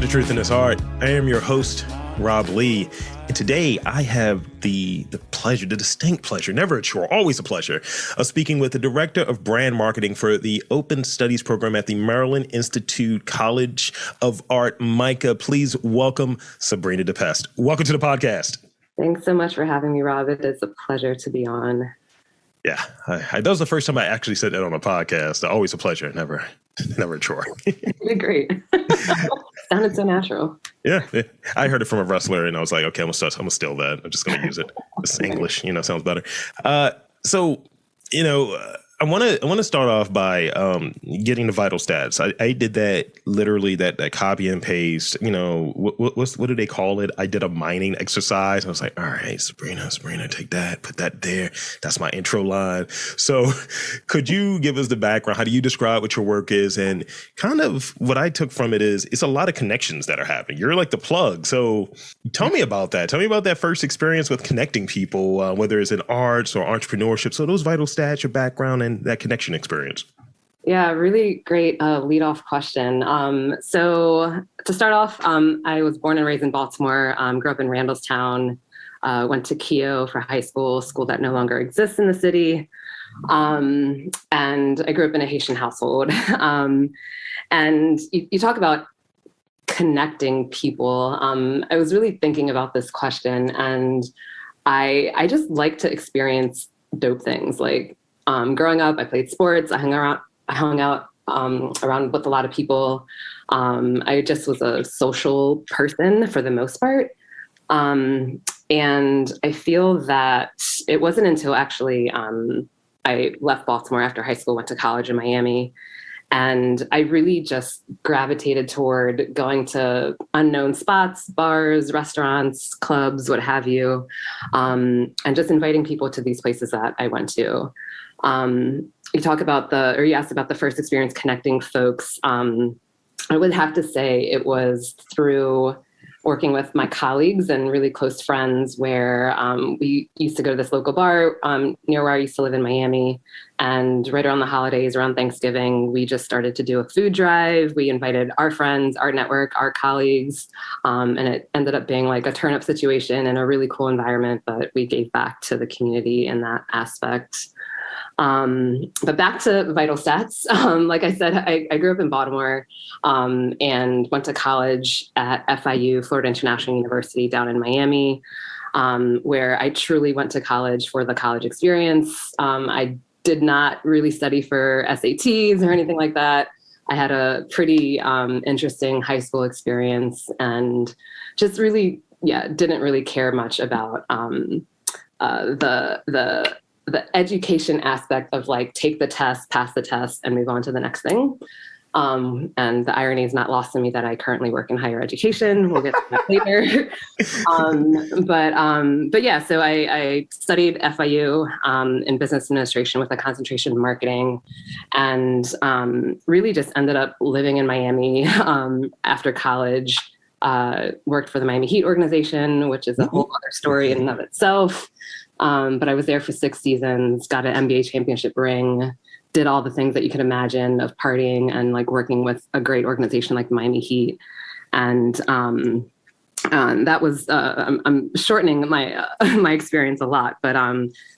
to Truth in His Heart. I am your host, Rob Lee. And today I have the pleasure, the distinct pleasure, never a chore, always a pleasure, of speaking with the Director of Brand Marketing for the Open Studies Program at the Maryland Institute College of Art, MICA. Please welcome Sabrina Dépestre. Welcome to the podcast. Thanks so much for having me, Rob. It is a pleasure to be on. Yeah, that was the first time I actually said that on a podcast. Always a pleasure, never a chore. You did great. Sounded so natural. Yeah, I heard it from a wrestler, and I was like, okay, I'm gonna steal that. I'm just gonna use it. It's English, sounds better. I want to start off by getting the vital stats. I did that literally that copy and paste. What do they call it? I did a mining exercise. I was like, all right, Sabrina, take that, put that there. That's my intro line. So could you give us the background? How do you describe what your work is? And kind of what I took from it is it's a lot of connections that are happening. You're like the plug. So tell me about that. Tell me about that first experience with connecting people, whether it's in arts or entrepreneurship. So those vital stats, your background, and that connection experience. Yeah, really great lead-off question. So to start off, I was born and raised in Baltimore, grew up in Randallstown, went to Keough for high school that no longer exists in the city. And I grew up in a Haitian household. And you talk about connecting people. I was really thinking about this question, and I just like to experience dope things. Like growing up, I played sports. I hung out around with a lot of people. I just was a social person for the most part. And I feel that it wasn't until actually I left Baltimore after high school, went to college in Miami, and I really just gravitated toward going to unknown spots, bars, restaurants, clubs, what have you, and just inviting people to these places that I went to. You asked about the first experience connecting folks. I would have to say it was through working with my colleagues and really close friends, where we used to go to this local bar near where I used to live in Miami. And right around the holidays, around Thanksgiving, we just started to do a food drive. We invited our friends, our network, our colleagues, and it ended up being like a turn-up situation in a really cool environment, but we gave back to the community in that aspect. But back to vital stats. Like I said, I grew up in Baltimore and went to college at FIU, Florida International University, down in Miami, where I truly went to college for the college experience. I did not really study for SATs or anything like that. I had a pretty interesting high school experience, and just really, didn't really care much about the education aspect of like take the test, pass the test, and move on to the next thing. And the irony is not lost on me that I currently work in higher education. We'll get to that later. So I studied FIU in business administration with a concentration in marketing, and really just ended up living in Miami after college. Worked for the Miami Heat organization, which is a whole other story in and of itself. But I was there for 6 seasons, got an NBA championship ring, did all the things that you could imagine of partying and like working with a great organization like the Miami Heat. And that was, I'm shortening my experience a lot, but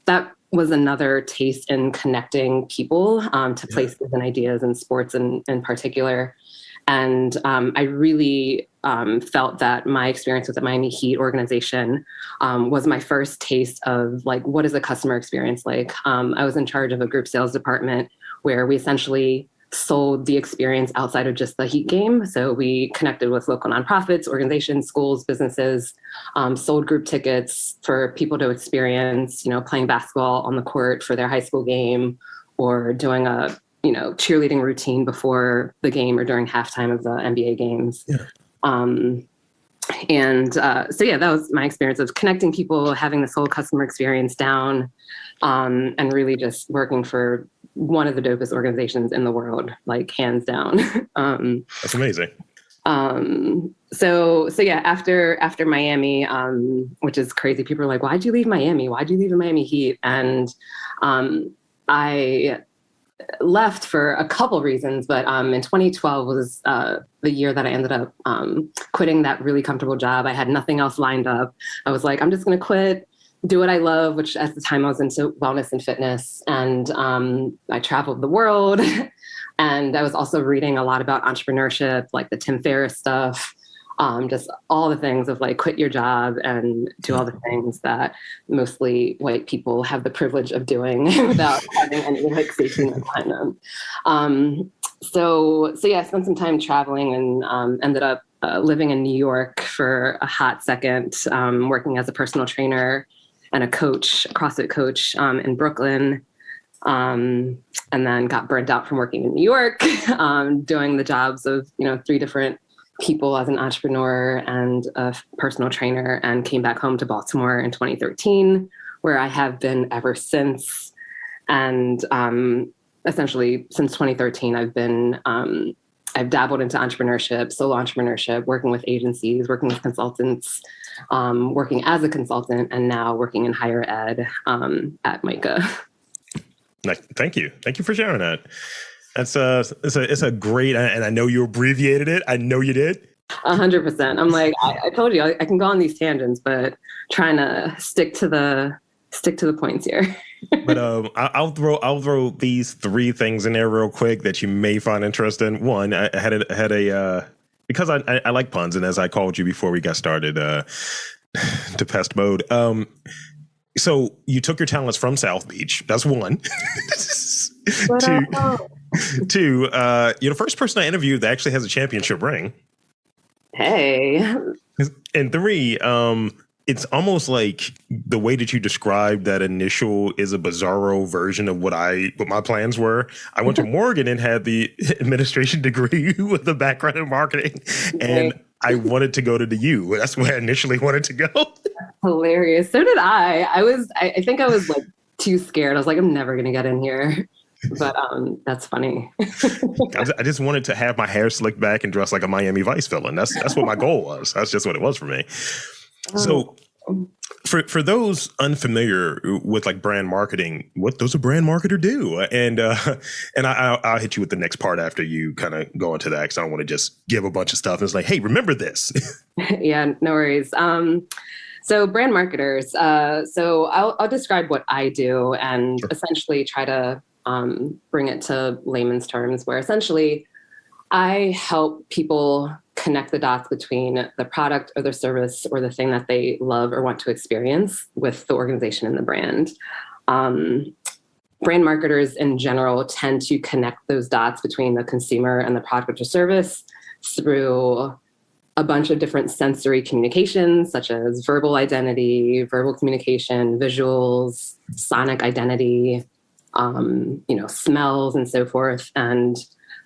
that was another taste in connecting people to places and ideas and sports in particular. And I really felt that my experience with the Miami Heat organization was my first taste of like, what is a customer experience like? I was in charge of a group sales department where we essentially sold the experience outside of just the Heat game. So we connected with local nonprofits, organizations, schools, businesses, sold group tickets for people to experience, playing basketball on the court for their high school game, or doing a cheerleading routine before the game or during halftime of the NBA games. Yeah. That was my experience of connecting people, having this whole customer experience down, and really just working for one of the dopest organizations in the world, like hands down. That's amazing. After Miami, which is crazy, people are like, why'd you leave Miami? Why'd you leave the Miami Heat? And I left for a couple reasons, but in 2012 was the year that I ended up quitting that really comfortable job. I had nothing else lined up. I was like, I'm just going to quit, do what I love, which at the time I was into wellness and fitness. And I traveled the world. And I was also reading a lot about entrepreneurship, like the Tim Ferriss stuff. Just all the things of like quit your job and do all the things that mostly white people have the privilege of doing without having any like safety net behind them. So yeah, I spent some time traveling and ended up living in New York for a hot second, working as a personal trainer and a coach, a CrossFit coach in Brooklyn. And then got burnt out from working in New York, doing the jobs of, 3 different people as an entrepreneur and a personal trainer, and came back home to Baltimore in 2013, where I have been ever since. And essentially since 2013, I've dabbled into entrepreneurship, solo entrepreneurship, working with agencies, working with consultants, working as a consultant, and now working in higher ed at MICA. Thank you for sharing that. It's a great, and I know you abbreviated it. I know you did. 100%. I'm like, I told you, I can go on these tangents, but trying to stick to the points here. But I'll throw these 3 things in there real quick that you may find interesting. One, I had a because I like puns, and as I called you before we got started, Dépestre mode. So you took your talents from South Beach. That's one. Two, you're the first person I interviewed that actually has a championship ring. Hey. And 3, it's almost like the way that you described that initial is a bizarro version of what my plans were. I went to Morgan and had the administration degree with a background in marketing, and I wanted to go to the U. That's where I initially wanted to go. Hilarious. So did I. I think I was like too scared. I was like, I'm never going to get in here. But that's funny. I just wanted to have my hair slicked back and dress like a Miami Vice villain. That's what my goal was. That's just what it was for me. So for those unfamiliar with like brand marketing, what does a brand marketer do? And I'll hit you with the next part after you kind of go into that, because I don't want to just give a bunch of stuff and it's like, hey, remember this. Yeah, no worries. So brand marketers. So I'll describe what I do and essentially try to bring it to layman's terms, where essentially I help people connect the dots between the product or the service or the thing that they love or want to experience with the organization and the brand. Brand marketers in general tend to connect those dots between the consumer and the product or service through a bunch of different sensory communications, such as verbal identity, verbal communication, visuals, sonic identity, smells and so forth. And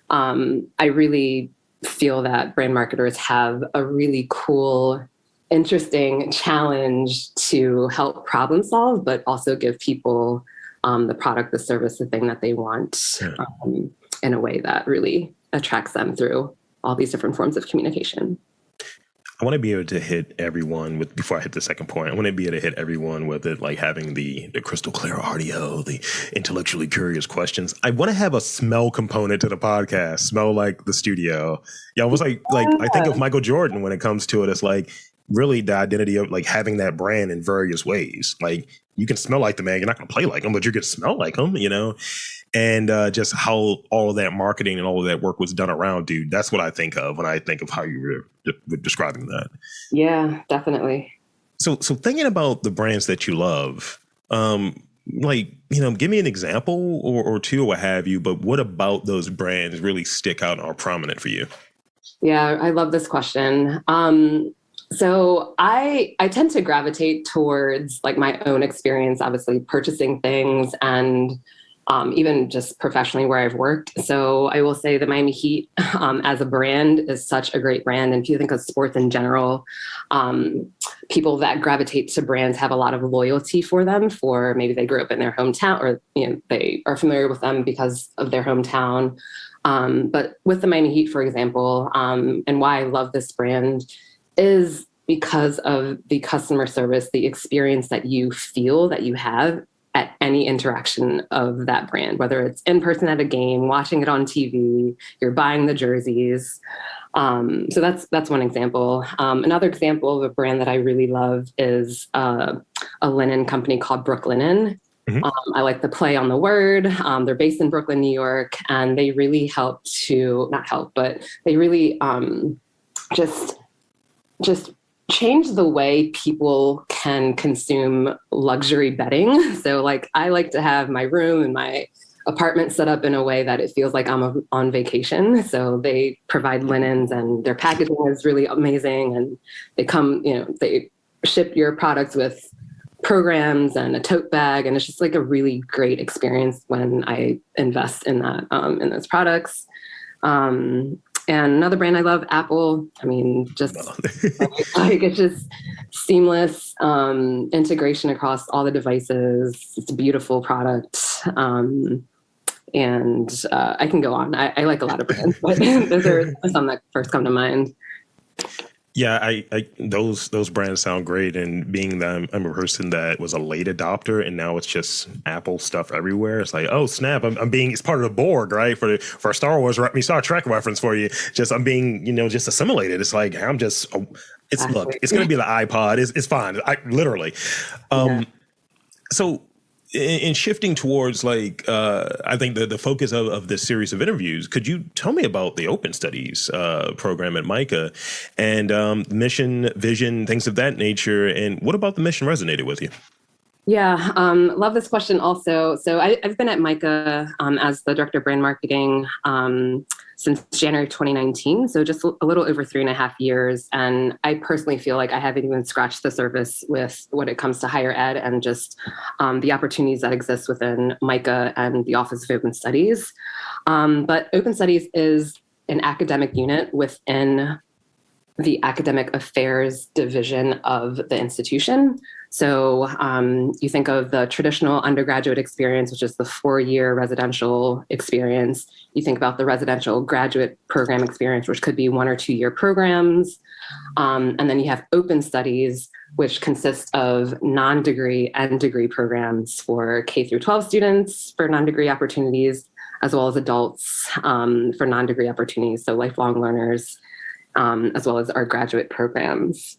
I really feel that brand marketers have a really cool, interesting challenge to help problem solve, but also give people the product, the service, the thing that they want in a way that really attracts them through all these different forms of communication. I want to be able to hit everyone with, before I hit the second point, I want to be able to hit everyone with it, like having the crystal clear audio, the intellectually curious questions. I want to have a smell component to the podcast, smell like the studio. Yeah, almost like I think of Michael Jordan when it comes to it. It's like really the identity of like having that brand in various ways. Like you can smell like the man, you're not going to play like him, but you're going to smell like him, and just how all of that marketing and all of that work was done around, dude. That's what I think of when I think of how you were describing that. Yeah, definitely. So thinking about the brands that you love, give me an example or two or what have you, but what about those brands really stick out and are prominent for you? Yeah, I love this question. So I tend to gravitate towards like my own experience, obviously purchasing things and even just professionally where I've worked. So I will say the Miami Heat as a brand is such a great brand. And if you think of sports in general, people that gravitate to brands have a lot of loyalty for them, for maybe they grew up in their hometown or they are familiar with them because of their hometown. But with the Miami Heat, for example, and why I love this brand is because of the customer service, the experience that you feel that you have at any interaction of that brand, whether it's in person at a game, watching it on TV, you're buying the jerseys. So that's one example. Another example of a brand that I really love is a linen company called Brooklinen. Mhm. I like the play on the word. They're based in Brooklyn, New York, and they really help to not help, but they really just change the way people can consume luxury bedding. So like I like to have my room and my apartment set up in a way that it feels like I'm on vacation. So they provide linens and their packaging is really amazing. And they ship your products with programs and a tote bag. And it's just like a really great experience when I invest in that, in those products. And another brand I love, Apple. I mean, just like it's just seamless integration across all the devices. It's a beautiful product. And I can go on. I like a lot of brands, but those are some that first come to mind. Yeah, I those brands sound great, and being that I'm a person that was a late adopter, and now it's just Apple stuff everywhere. It's like, oh snap, I'm being it's part of the board, right? For Star Wars, Star Trek reference for you. Just I'm being just assimilated. It's like I'm just look, it's gonna be the iPod. It's fine. I literally. So. In shifting towards I think the focus of this series of interviews, could you tell me about the Open Studies program at MICA and mission, vision, things of that nature? And what about the mission resonated with you? Yeah, love this question also. So I've been at MICA as the Director of Brand Marketing since January 2019, so just a little over 3.5 years. And I personally feel like I haven't even scratched the surface with when it comes to higher ed and just the opportunities that exist within MICA and the Office of Open Studies. But Open Studies is an academic unit within the academic affairs division of the institution. So you think of the traditional undergraduate experience, which is the 4-year residential experience. You think about the residential graduate program experience, which could be 1 or 2-year programs. And then you have Open Studies, which consists of non-degree and degree programs for K through 12 students for non-degree opportunities, as well as adults for non-degree opportunities, so lifelong learners, as well as our graduate programs.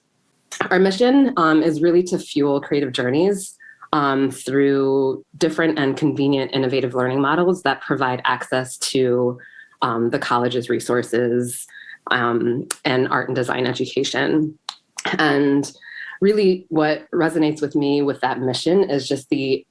Our mission is really to fuel creative journeys through different and convenient innovative learning models that provide access to the college's resources and art and design education. And really what resonates with me with that mission is just the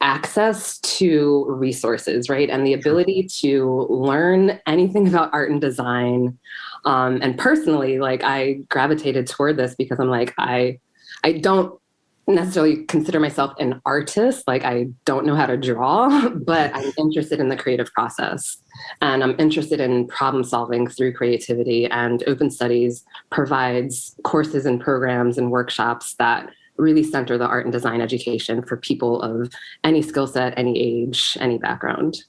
access to resources, right? And the ability to learn anything about art and design. And personally, like I gravitated toward this because I'm like, I don't necessarily consider myself an artist. Like I don't know how to draw, but I'm interested in the creative process. And I'm interested in problem solving through creativity. And Open Studies provides courses and programs and workshops that really center the art and design education for people of any skill set, any age, any background.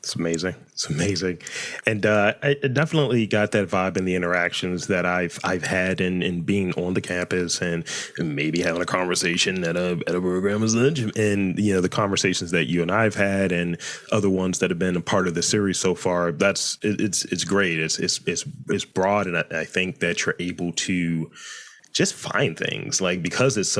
It's amazing. It's amazing. And I definitely got that vibe in the interactions that I've had in being on the campus and maybe having a conversation at a program as lunch, and the conversations that you and I've had and other ones that have been a part of the series so far. It's great. It's broad, and I think that you're able to just find things because it's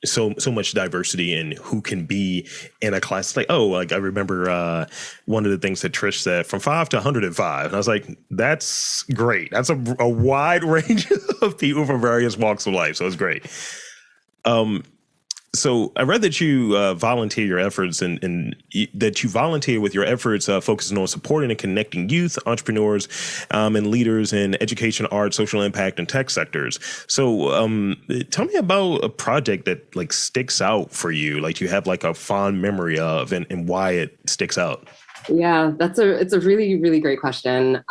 so much diversity in who can be in a class. Like I remember one of the things that Trish said, from 5 to 105, and I was like, that's great. That's a wide range of people from various walks of life. So it's great. So I read that you volunteer your efforts and that you volunteer with your efforts focusing on supporting and connecting youth, entrepreneurs, and leaders in education, art, social impact, and tech sectors. So tell me about a project that sticks out for you, like you have a fond memory of, and why it sticks out. Yeah, it's a really, really great question.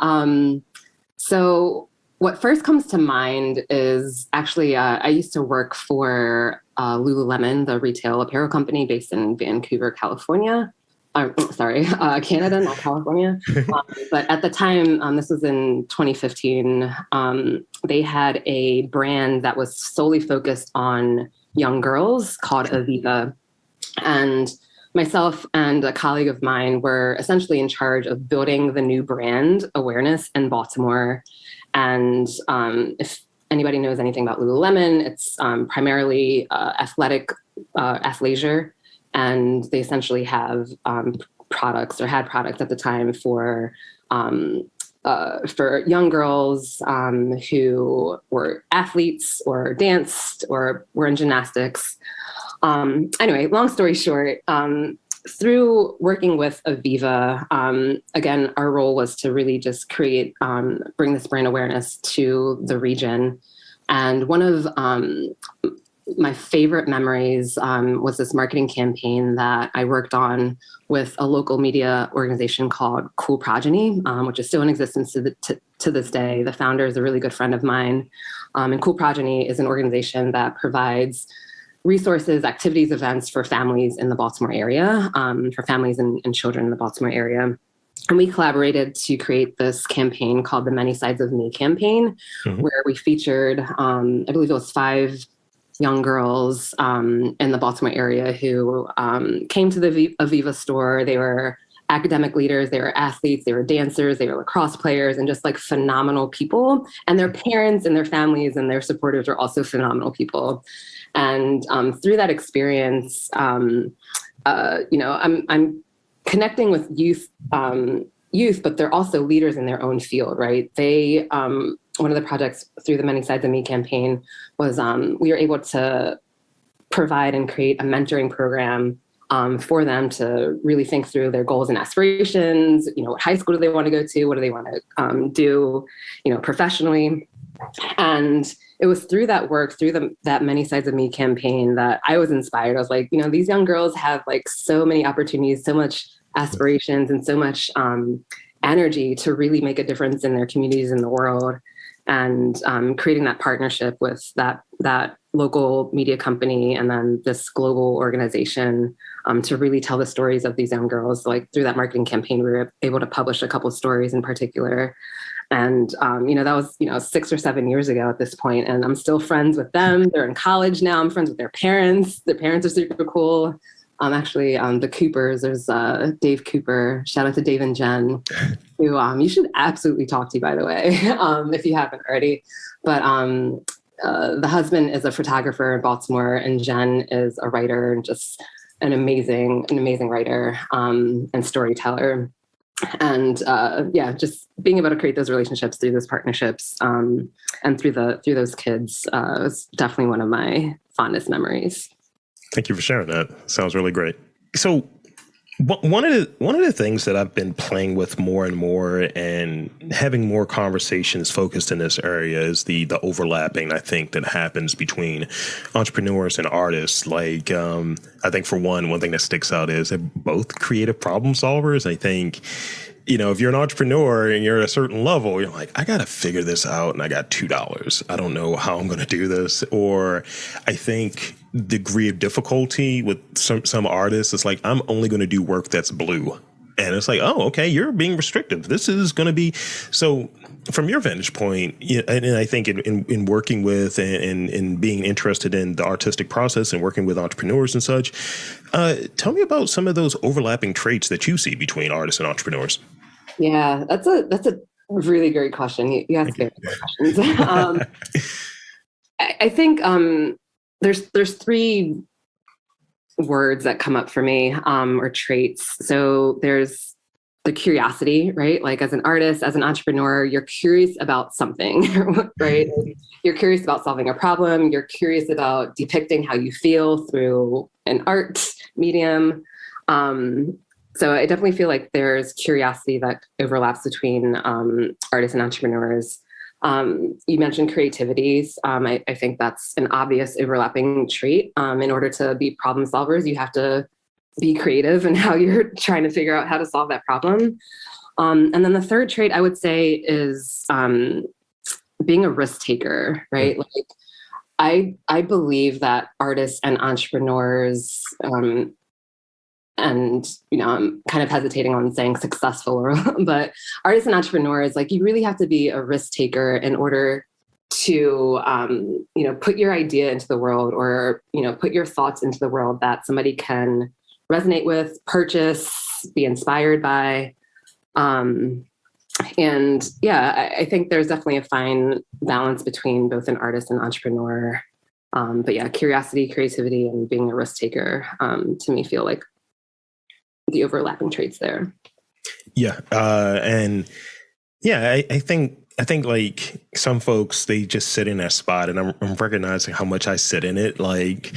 So what first comes to mind is actually I used to work for Lululemon, the retail apparel company based in Vancouver, California. Canada, not California. But at the time, this was in 2015, they had a brand that was solely focused on young girls called Aviva. And myself and a colleague of mine were essentially in charge of building the new brand awareness in Baltimore. And if anybody knows anything about Lululemon, it's primarily athletic athleisure. And they essentially have products, or had products at the time, for young girls who were athletes or danced or were in gymnastics. Anyway, long story short, through working with Aviva, again, our role was to really just bring this brand awareness to the region. And one of my favorite memories was this marketing campaign that I worked on with a local media organization called Cool Progeny, which is still in existence to this day. The founder is a really good friend of mine. And Cool Progeny is an organization that provides resources, activities, events for families in the Baltimore area, for families and children in the Baltimore area. And we collaborated to create this campaign called the Many Sides of Me campaign, where we featured, I believe it was 5 young girls in the Baltimore area who came to the Aviva store. They were academic leaders, they were athletes, they were dancers, they were lacrosse players, and just like phenomenal people. And their parents and their families and their supporters were also phenomenal people. And through that experience, I'm connecting with youth, but they're also leaders in their own field, right? They, one of the projects through the Many Sides of Me campaign was we were able to provide and create a mentoring program for them to really think through their goals and aspirations. What high school do they want to go to? What do they want to do, professionally? And it was through that work, through that Many Sides of Me campaign, that I was inspired. I was like, these young girls have like so many opportunities, so much aspirations, and so much energy to really make a difference in their communities in the world. And creating that partnership with that local media company and then this global organization to really tell the stories of these young girls. Like through that marketing campaign, we were able to publish a couple of stories in particular. And, that was, 6 or 7 years ago at this point, and I'm still friends with them. They're in college now. I'm friends with their parents. Their parents are super cool. Actually, the Coopers, there's Dave Cooper. Shout out to Dave and Jen, who you should absolutely talk to, by the way, if you haven't already. But the husband is a photographer in Baltimore, and Jen is a writer, and just an amazing writer and storyteller. And just being able to create those relationships through those partnerships and through those kids was definitely one of my fondest memories. Thank you for sharing that. Sounds really great. So one of the things that I've been playing with more and more and having more conversations focused in this area is the overlapping, I think, that happens between entrepreneurs and artists. Like, I think for one thing that sticks out is they're both creative problem solvers. I think, if you're an entrepreneur and you're at a certain level, you're like, I got to figure this out and I got $2. I don't know how I'm going to do this. Or I think degree of difficulty with some artists, it's like, I'm only going to do work that's blue. And it's like, oh, okay, you're being restrictive. This is going to be. So from your vantage point, and I think in working with and being interested in the artistic process and working with entrepreneurs and such, tell me about some of those overlapping traits that you see between artists and entrepreneurs. Yeah, that's a really great question. You ask very good questions. I think there's 3 words that come up for me, or traits. So there's the curiosity, right? Like as an artist, as an entrepreneur, you're curious about something, right? You're curious about solving a problem. You're curious about depicting how you feel through an art medium. So I definitely feel like there's curiosity that overlaps between artists and entrepreneurs. You mentioned creativities. I think that's an obvious overlapping trait. In order to be problem solvers, you have to be creative in how you're trying to figure out how to solve that problem. And then the third trait I would say is being a risk taker, right? Like I believe that artists and entrepreneurs, and I'm kind of hesitating on saying successful, but artists and entrepreneurs, like you really have to be a risk taker in order to put your idea into the world, or put your thoughts into the world that somebody can resonate with, purchase, be inspired by. And yeah, I think there's definitely a fine balance between both an artist and entrepreneur. But yeah, curiosity, creativity, and being a risk taker, to me, feel like the overlapping traits there. Yeah. And yeah, I think like some folks, they just sit in that spot, and I'm recognizing how much I sit in it. Like,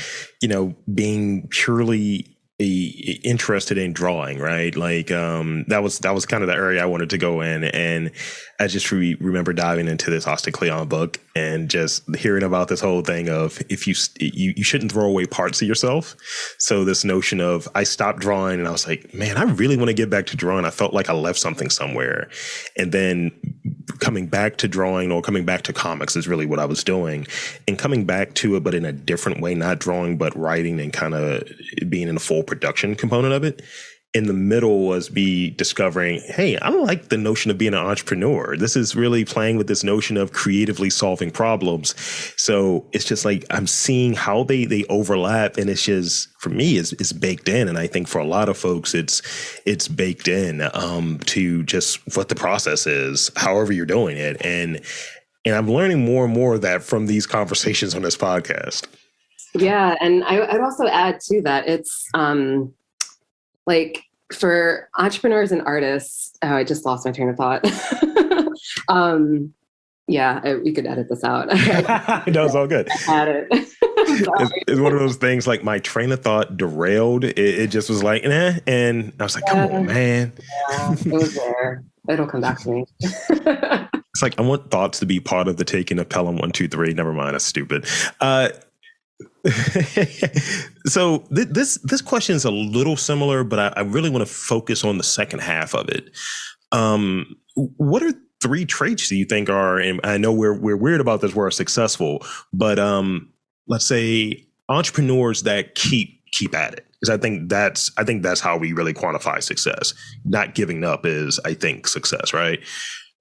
being purely interested in drawing, right? Like, that was kind of the area I wanted to go in. And I just remember diving into this Austin Kleon book and just hearing about this whole thing of, if you shouldn't throw away parts of yourself. So this notion of, I stopped drawing and I was like, man, I really want to get back to drawing. I felt like I left something somewhere. And then coming back to drawing, or coming back to comics, is really what I was doing, and coming back to it, but in a different way, not drawing, but writing, and kind of being in a full production component of it. In the middle was me discovering, hey, I don't like the notion of being an entrepreneur. This is really playing with this notion of creatively solving problems. So it's just like, I'm seeing how they overlap, and it's just, for me, it's baked in. And I think for a lot of folks, it's baked in to just what the process is, however you're doing it. And I'm learning more and more of that from these conversations on this podcast. Yeah. And I'd also add to that, it's like, for entrepreneurs and artists, I just lost my train of thought. We could edit this out. No, it's all good. Add it. It's one of those things, like, my train of thought derailed. It just was like, and I was like, come on, man. Yeah, it was there. It'll come back to me. It's like, I want thoughts to be part of the taking of Pelham 1, 2, 3. Never mind, that's stupid. So this question is a little similar, but I really want to focus on the second half of it. What are 3 traits do you think are, and I know we're weird about this, we're successful, but let's say entrepreneurs that keep at it? Because I think that's how we really quantify success. Not giving up is, I think, success, right?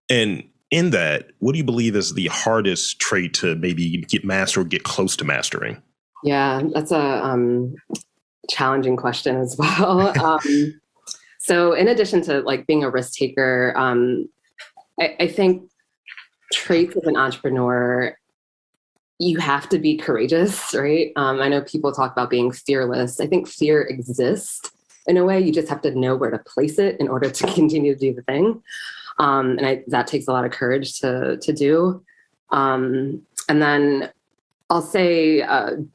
And in that, what do you believe is the hardest trait to maybe get master or get close to mastering? Yeah, that's a challenging question as well. So in addition to like being a risk taker, I think traits of an entrepreneur, you have to be courageous, right? I know people talk about being fearless. I think fear exists in a way. You just have to know where to place it in order to continue to do the thing. That takes a lot of courage to do. And then I'll say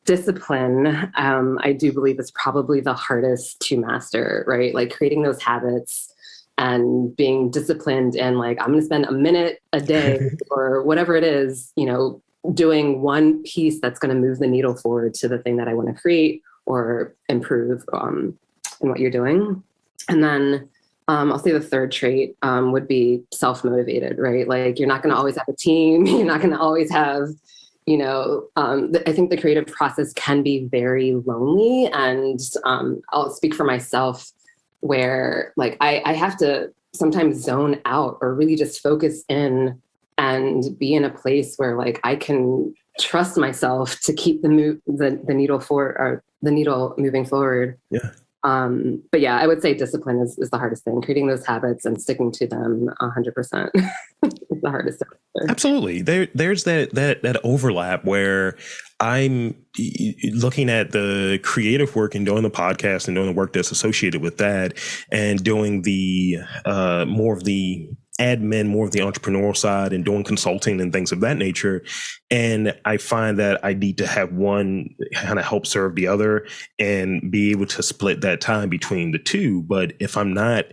discipline, I do believe is probably the hardest to master, right? Like creating those habits and being disciplined, and like, I'm going to spend a minute a day or whatever it is, doing one piece that's going to move the needle forward to the thing that I want to create or improve in what you're doing. And then I'll say the third trait would be self-motivated, right? Like, you're not going to always have a team. You're not going to always have, I think the creative process can be very lonely. And I'll speak for myself, where like I have to sometimes zone out or really just focus in and be in a place where like I can trust myself to keep the needle forward, or the needle moving forward. Yeah. But yeah, I would say discipline is the hardest thing. Creating those habits and sticking to them 100% is the hardest thing. Absolutely. There's that overlap where I'm looking at the creative work and doing the podcast and doing the work that's associated with that, and doing the more of the admin, more of the entrepreneurial side, and doing consulting and things of that nature. And I find that I need to have one kind of help serve the other and be able to split that time between the two. But if I'm not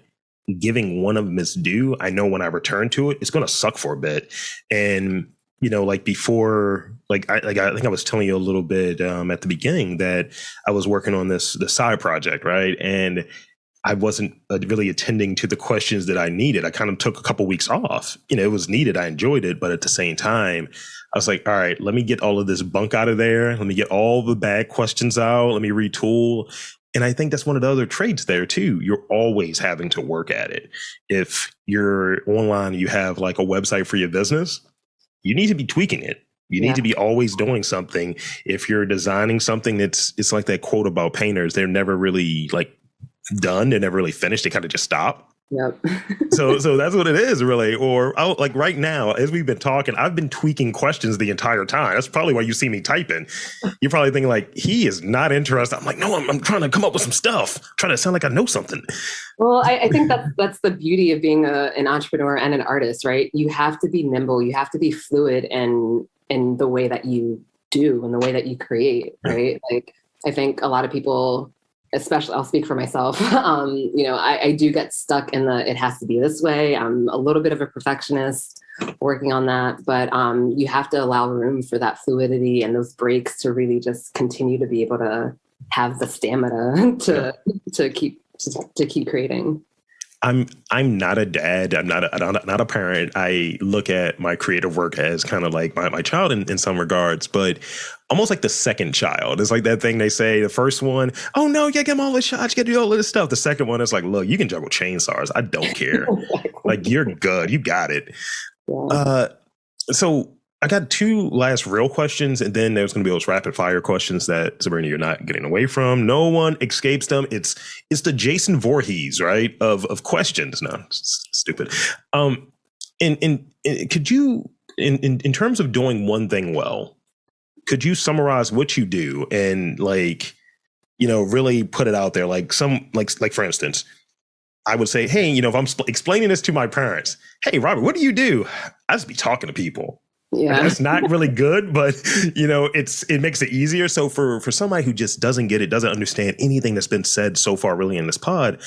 giving one of them its due, I know when I return to it, it's going to suck for a bit. And, like before, I think I was telling you a little bit at the beginning that I was working on the side project, right? And I wasn't really attending to the questions that I needed. I kind of took a couple weeks off. It was needed. I enjoyed it. But at the same time, I was like, all right, let me get all of this bunk out of there. Let me get all the bad questions out. Let me retool. And I think that's one of the other traits there too. You're always having to work at it. If you're online, you have like a website for your business, you need to be tweaking it. You need to be always doing something. If you're designing something, it's like that quote about painters. They're never really like done. They never really finished. They kind of just stop. Yep. So that's what it is, really. Or like right now, as we've been talking, I've been tweaking questions the entire time. That's probably why you see me typing. You're probably thinking like, he is not interested. I'm like, no, I'm trying to come up with some stuff. I'm trying to sound like I know something. Well, I think that's the beauty of being an entrepreneur and an artist, right? You have to be nimble. You have to be fluid in the way that you do and the way that you create, right? Like, I think a lot of people, especially, I'll speak for myself, I do get stuck in it has to be this way. I'm a little bit of a perfectionist, working on that, but you have to allow room for that fluidity and those breaks to really just continue to be able to have the stamina to keep creating. I'm not a dad. I'm not a parent. I look at my creative work as kind of like my child in some regards, but almost like the second child. It's like that thing they say, the first one, oh no, you gotta give them all the shots, you gotta do all of this stuff. The second one is like, look, you can juggle chainsaws. I don't care. Like, you're good. You got it. Yeah. So I got two last real questions, and then there's going to be those rapid fire questions that, Sabrina, you're not getting away from. No one escapes them. It's the Jason Voorhees, right? Of questions. No, stupid. Could you, in terms of doing one thing well, could you summarize what you do and really put it out there? Like for instance, I would say, hey, if I'm explaining this to my parents, hey, Robert, what do you do? I just be talking to people. Yeah, that's not really good, but it makes it easier. So for somebody who just doesn't get it, doesn't understand anything that's been said so far, really, in this pod,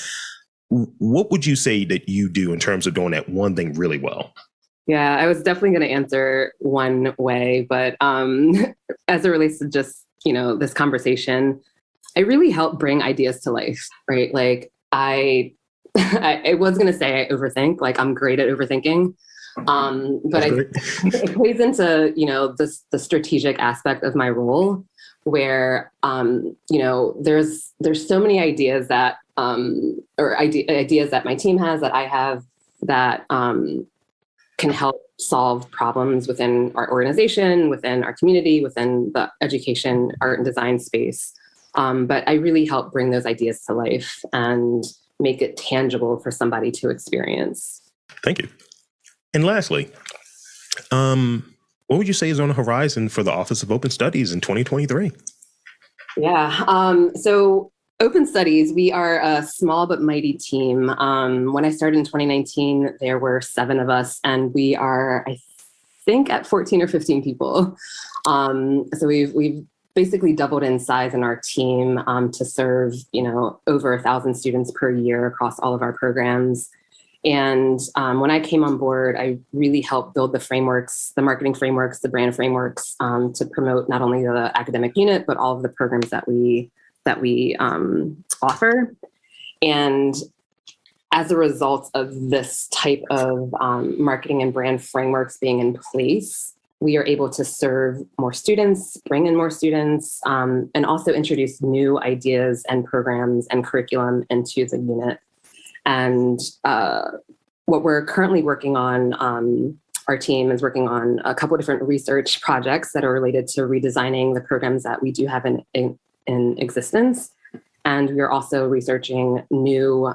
what would you say that you do in terms of doing that one thing really well? Yeah, I was definitely going to answer one way, but as it relates to just this conversation, I really help bring ideas to life, right? Like I was going to say I overthink, like I'm great at overthinking. But it plays into, the strategic aspect of my role where, there's so many ideas that, ideas that my team has, that I have, that can help solve problems within our organization, within our community, within the education, art and design space. But I really help bring those ideas to life and make it tangible for somebody to experience. Thank you. And lastly, what would you say is on the horizon for the Office of Open Studies in 2023? Yeah. So Open Studies, we are a small but mighty team. When I started in 2019, there were 7 of us, and we are, I think, at 14 or 15 people. So we've basically doubled in size in our team to serve, over 1,000 students per year across all of our programs. And when I came on board, I really helped build the frameworks, the marketing frameworks, the brand frameworks to promote not only the academic unit, but all of the programs that we offer. And as a result of this type of marketing and brand frameworks being in place, we are able to serve more students, bring in more students, and also introduce new ideas and programs and curriculum into the unit. And what we're currently working on, our team is working on a couple of different research projects that are related to redesigning the programs that we do have in existence. And we're also researching new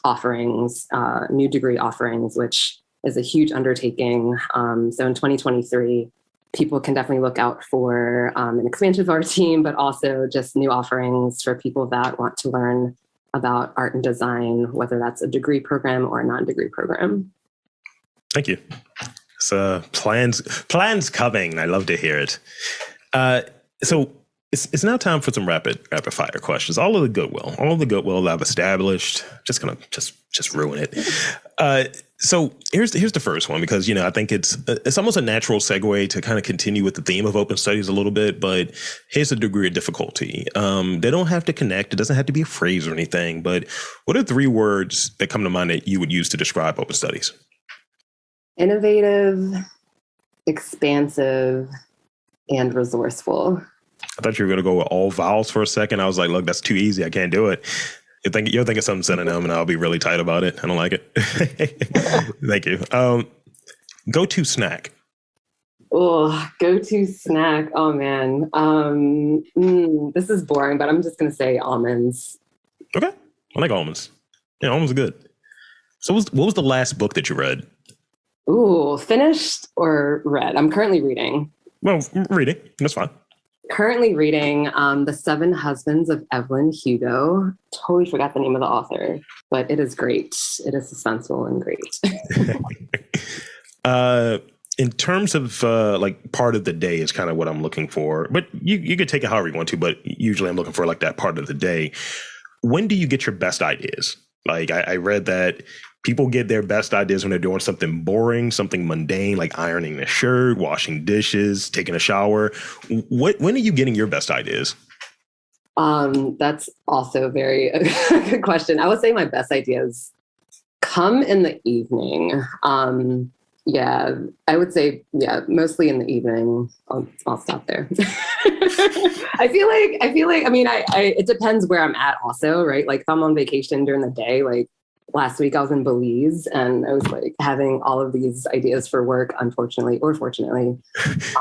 offerings, new degree offerings, which is a huge undertaking. So in 2023, people can definitely look out for an expansion of our team, but also just new offerings for people that want to learn about art and design, whether that's a degree program or a non-degree program. Thank you. So plans coming. I love to hear it. So it's now time for some rapid fire questions. All of the goodwill I've established. Just gonna just ruin it. So here's the first one, because I think it's almost a natural segue to kind of continue with the theme of open studies a little bit, but here's the degree of difficulty. They don't have to connect. It doesn't have to be a phrase or anything, but what are 3 words that come to mind that you would use to describe open studies? Innovative, expansive, and resourceful. I thought you were going to go with all vowels for a second. I was like, look, that's too easy. I can't do it. You're thinking something synonym, and I'll be really tight about it. I don't like it. Thank you. Go-to snack. Oh, go-to snack. Oh, man. This is boring, but I'm just going to say almonds. Okay. I like almonds. Yeah, almonds are good. So what was the last book that you read? Ooh, finished or read? I'm currently reading. Well, reading. That's fine. Currently reading The Seven Husbands of Evelyn Hugo. Totally forgot the name of the author, but it is great. It is suspenseful and great. In terms of like part of the day is kind of what I'm looking for, but you could take it however you want to, but usually I'm looking for like that part of the day. When do you get your best ideas? Like I read that people get their best ideas when they're doing something boring, something mundane, like ironing a shirt, washing dishes, taking a shower. When are you getting your best ideas? That's also very a good question. I would say my best ideas come in the evening. Yeah, I would say, mostly in the evening. I'll stop there. I feel like, I mean, it depends where I'm at also, right? Like if I'm on vacation during the day, like last week I was in Belize and I was like having all of these ideas for work, unfortunately or fortunately.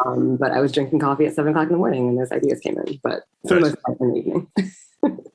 But I was drinking coffee at 7:00 in the morning and those ideas came in, but for the most part in the evening.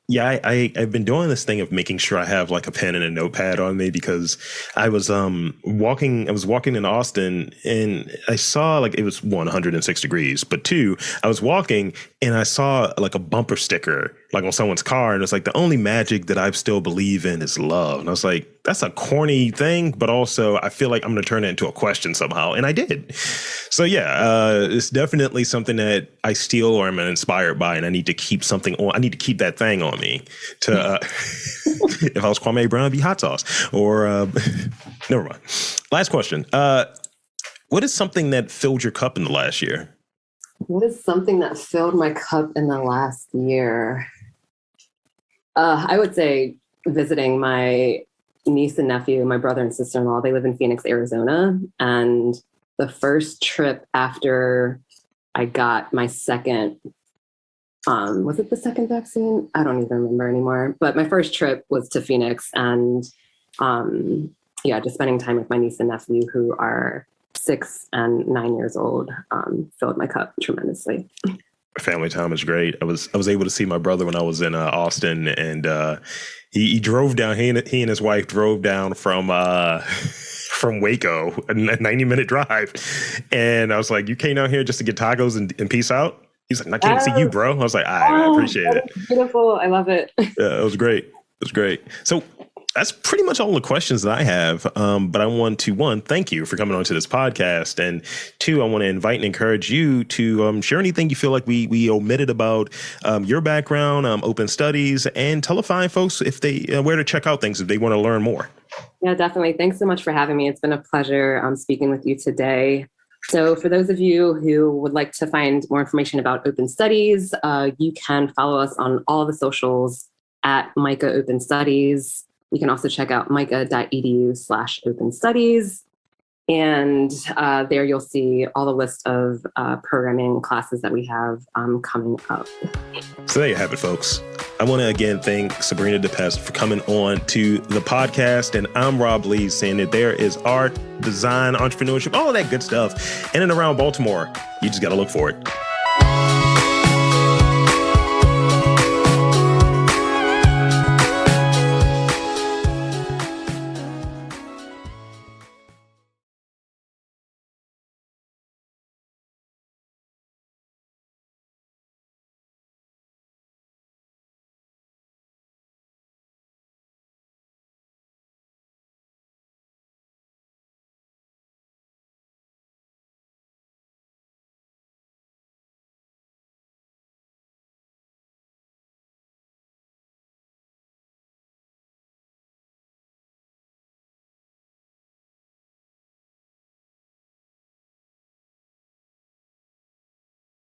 Yeah, I've been doing this thing of making sure I have like a pen and a notepad on me because I was walking in Austin and I saw like it was 106 degrees, but two, I was walking and I saw like a bumper sticker like on someone's car and it's like the only magic that I still believe in is love. And I was like, that's a corny thing, but also I feel like I'm going to turn it into a question somehow. And I did. So yeah, it's definitely something that I steal or am inspired by, and I need to keep something on. I need to keep that thing on me to, if I was Kwame Brown, it'd be hot sauce or, never mind. Last question. What is something that filled your cup in the last year? What is something that filled my cup in the last year? I would say visiting my niece and nephew, my brother and sister-in-law. They live in Phoenix, Arizona. And the first trip after I got my second, was it the second vaccine? I don't even remember anymore. But my first trip was to Phoenix and just spending time with my niece and nephew who are 6 and 9 years old filled my cup tremendously. Family time is great. I was able to see my brother when I was in Austin, and he drove down. He and his wife drove down from Waco, a 90-minute drive, and I was like, "You came out here just to get tacos and peace out?" He's like, "I can't see you, bro." I was like, "I appreciate it. Beautiful, I love it." Yeah, it was great. It was great. So that's pretty much all the questions that I have. But I want to, one, thank you for coming on to this podcast. And two, I want to invite and encourage you to share anything you feel like we omitted about your background, open studies, and tell folks if they where to check out things if they want to learn more. Yeah, definitely. Thanks so much for having me. It's been a pleasure speaking with you today. So for those of you who would like to find more information about open studies, you can follow us on all the socials at MICA Open Studies. You can also check out mica.edu/open studies. And there you'll see all the list of programming classes that we have coming up. So there you have it, folks. I want to again thank Sabrina Dépestre for coming on to the podcast. And I'm Rob Lee, saying that there is art, design, entrepreneurship, all of that good stuff in and around Baltimore. You just got to look for it.